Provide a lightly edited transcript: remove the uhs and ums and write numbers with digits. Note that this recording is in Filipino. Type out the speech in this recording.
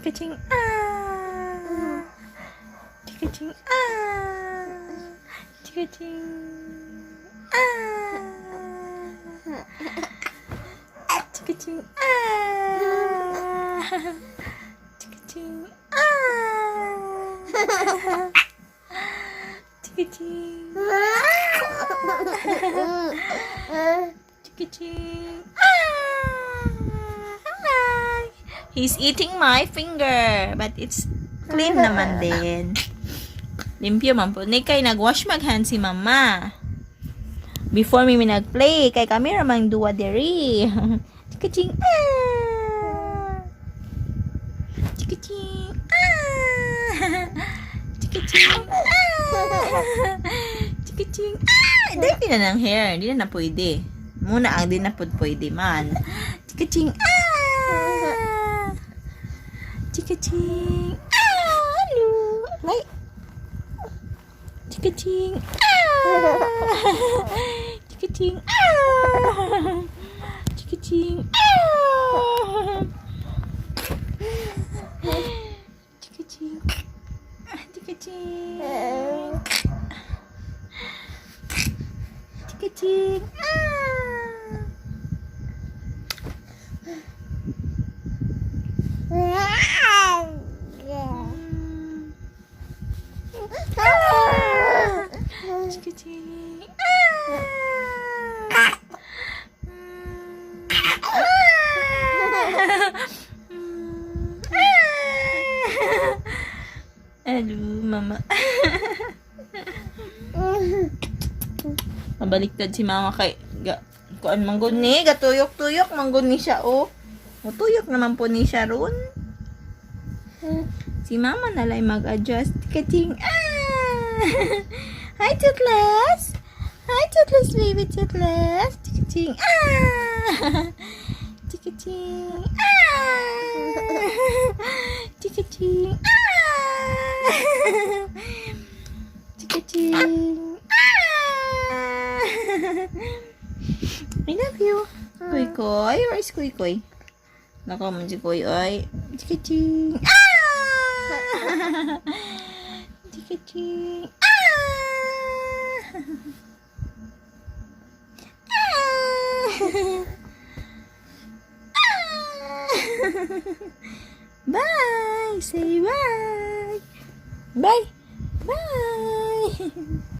Chikaching, ah. Chikaching, ah. Chikaching, ah. Chikaching, ah. Chikaching, ah. Chikaching, Chikaching, hi. He's eating my finger, but it's clean naman din. Limpyo man po. Ni kay nag-wash mag-hand si mama. Before mi nag-play, kay kami ramang duwa diri. Chikaching, ah. Chikaching, ah. Chikaching, ah. Chikaching, ah. Dahil na ng hair. Hindi na pwede. Muna ang di na pwede man. Chikaching, ah. Chikaching, ah. Hello. Like. Chikaching, ah. Chikaching, ah. Chikaching, ah. Chikaching, chikaching, chikaching, chikaching, Hello, mama. Mabaliktad si mama kay kuan manggod ni, gatuyok-tuyok manggod ni siya oh. Mutuyok naman po ni siya ron. Si mama nalay mag-adjust. Kating Hi, Toothless. Hi, Toothless, baby Toothless. Kating Chikating, chikating, chikating, I love you. Kuy Koy, where is Kuy Koy? Naka man si Kuy Oy. Chikating, chikating, bye. Say bye. Bye. Bye.